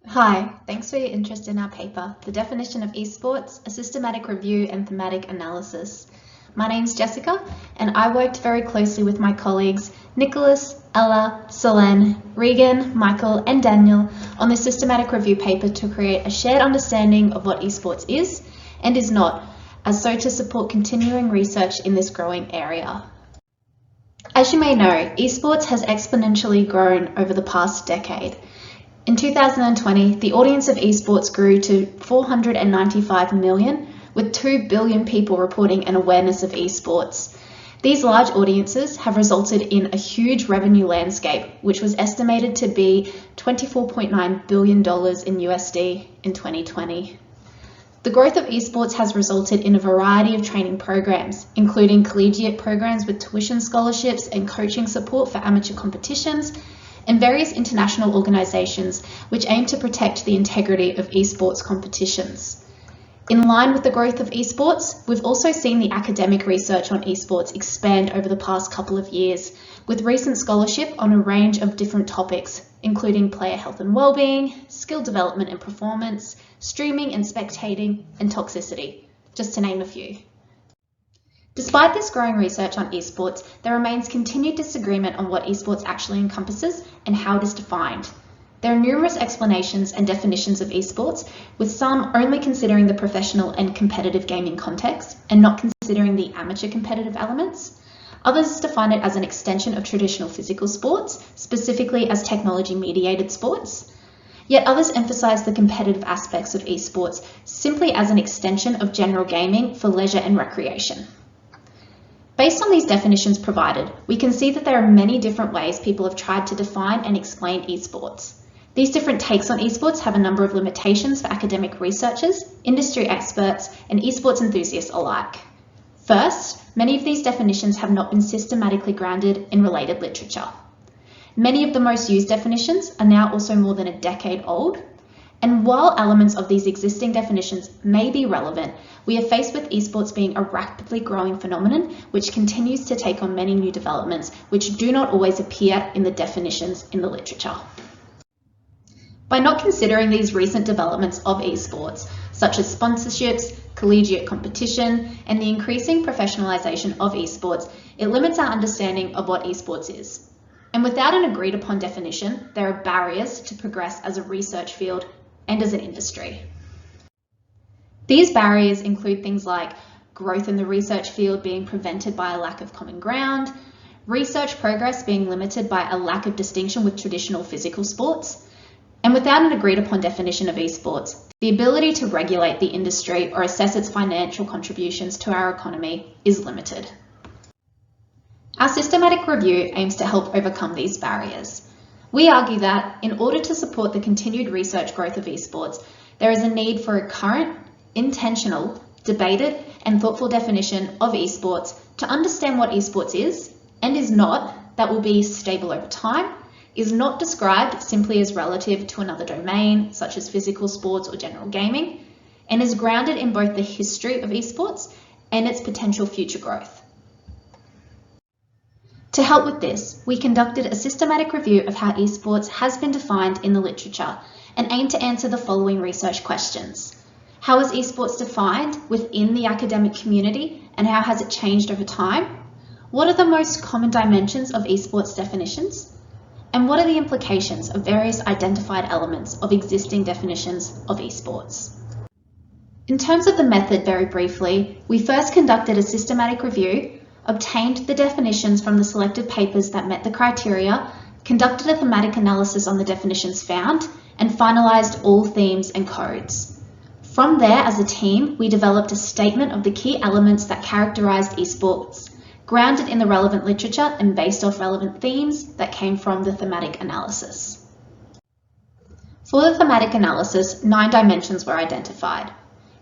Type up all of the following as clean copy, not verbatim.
Hi, thanks for your interest in our paper, The Definition of Esports, a Systematic Review and Thematic Analysis. My name's Jessica, and I worked very closely with my colleagues Nicholas, Ella, Selen, Regan, Michael, and Daniel on this systematic review paper to create a shared understanding of what esports is and is not, as so to support continuing research in this growing area. As you may know, esports has exponentially grown over the past decade. In 2020, the audience of esports grew to 495 million, with 2 billion people reporting an awareness of esports. These large audiences have resulted in a huge revenue landscape, which was estimated to be $24.9 billion in USD in 2020. The growth of esports has resulted in a variety of training programs, including collegiate programs with tuition scholarships and coaching support for amateur competitions, and various international organisations which aim to protect the integrity of esports competitions. In line with the growth of esports, we've also seen the academic research on esports expand over the past couple of years, with recent scholarship on a range of different topics, including player health and well-being, skill development and performance, streaming and spectating, and toxicity, just to name a few. Despite this growing research on esports, there remains continued disagreement on what esports actually encompasses and how it is defined. There are numerous explanations and definitions of esports, with some only considering the professional and competitive gaming context and not considering the amateur competitive elements. Others define it as an extension of traditional physical sports, specifically as technology-mediated sports. Yet others emphasize the competitive aspects of esports simply as an extension of general gaming for leisure and recreation. Based on these definitions provided, we can see that there are many different ways people have tried to define and explain esports. These different takes on esports have a number of limitations for academic researchers, industry experts, and esports enthusiasts alike. First, many of these definitions have not been systematically grounded in related literature. Many of the most used definitions are now also more than a decade old, and while elements of these existing definitions may be relevant, we are faced with esports being a rapidly growing phenomenon which continues to take on many new developments which do not always appear in the definitions in the literature. By not considering these recent developments of esports, such as sponsorships, collegiate competition, and the increasing professionalisation of esports, it limits our understanding of what esports is. And without an agreed upon definition, there are barriers to progress as a research field and as an industry. These barriers include things like growth in the research field being prevented by a lack of common ground, research progress being limited by a lack of distinction with traditional physical sports, and without an agreed upon definition of esports, the ability to regulate the industry or assess its financial contributions to our economy is limited. Our systematic review aims to help overcome these barriers. We argue that, in order to support the continued research growth of esports, there is a need for a current, intentional, debated, and thoughtful definition of esports to understand what esports is and is not, that will be stable over time, is not described simply as relative to another domain, such as physical sports or general gaming, and is grounded in both the history of esports and its potential future growth. To help with this, we conducted a systematic review of how esports has been defined in the literature and aimed to answer the following research questions. How is esports defined within the academic community and how has it changed over time? What are the most common dimensions of esports definitions? And what are the implications of various identified elements of existing definitions of esports? In terms of the method, very briefly, we first conducted a systematic review, obtained the definitions from the selected papers that met the criteria, conducted a thematic analysis on the definitions found, and finalised all themes and codes. From there, as a team, we developed a statement of the key elements that characterised esports, grounded in the relevant literature and based off relevant themes that came from the thematic analysis. For the thematic analysis, 9 dimensions were identified: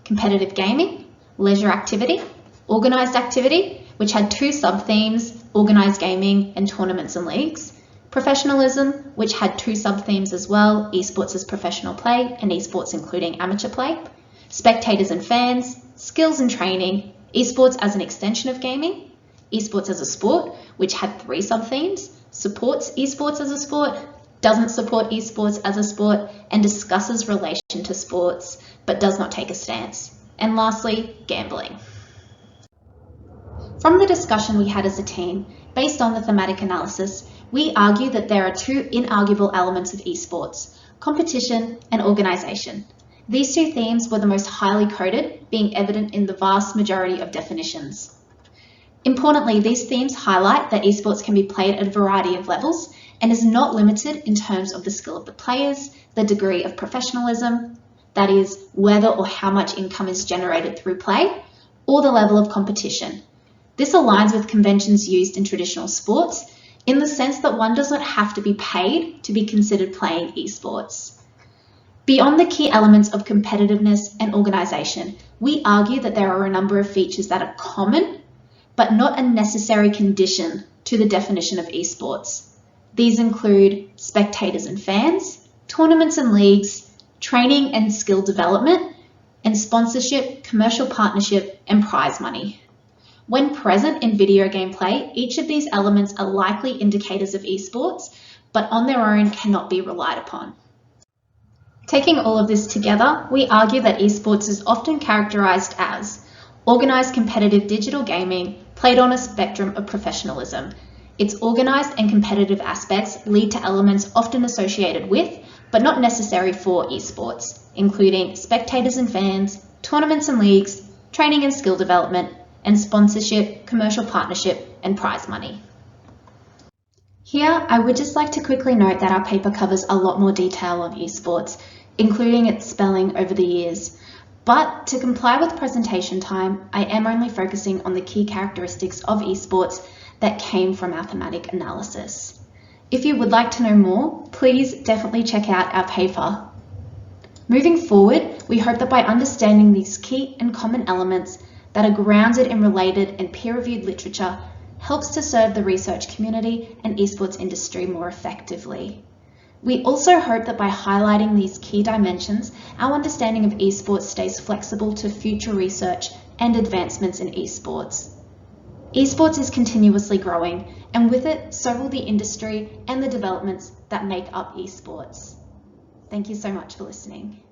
competitive gaming, leisure activity, organised activity, which had 2 sub-themes, organised gaming and tournaments and leagues, professionalism, which had 2 sub-themes as well, esports as professional play and esports including amateur play, spectators and fans, skills and training, esports as an extension of gaming, esports as a sport, which had 3 sub-themes, supports esports as a sport, doesn't support esports as a sport, and discusses relation to sports, but does not take a stance. And lastly, gambling. From the discussion we had as a team, based on the thematic analysis, we argue that there are two inarguable elements of esports: competition and organisation. These two themes were the most highly coded, being evident in the vast majority of definitions. Importantly, these themes highlight that esports can be played at a variety of levels and is not limited in terms of the skill of the players, the degree of professionalism, that is, whether or how much income is generated through play, or the level of competition. This aligns with conventions used in traditional sports in the sense that one does not have to be paid to be considered playing esports. Beyond the key elements of competitiveness and organisation, we argue that there are a number of features that are common, but not a necessary condition to the definition of esports. These include spectators and fans, tournaments and leagues, training and skill development, and sponsorship, commercial partnership, and prize money. When present in video game play, each of these elements are likely indicators of esports, but on their own cannot be relied upon. Taking all of this together, we argue that esports is often characterised as organised competitive digital gaming played on a spectrum of professionalism. Its organised and competitive aspects lead to elements often associated with, but not necessary for, esports, including spectators and fans, tournaments and leagues, training and skill development, and sponsorship, commercial partnership, and prize money. Here, I would just like to quickly note that our paper covers a lot more detail on esports, including its spelling over the years. But to comply with presentation time, I am only focusing on the key characteristics of esports that came from our thematic analysis. If you would like to know more, please definitely check out our paper. Moving forward, we hope that by understanding these key and common elements that are grounded in related and peer-reviewed literature helps to serve the research community and esports industry more effectively. We also hope that by highlighting these key dimensions, our understanding of esports stays flexible to future research and advancements in esports. Esports is continuously growing, and with it, so will the industry and the developments that make up esports. Thank you so much for listening.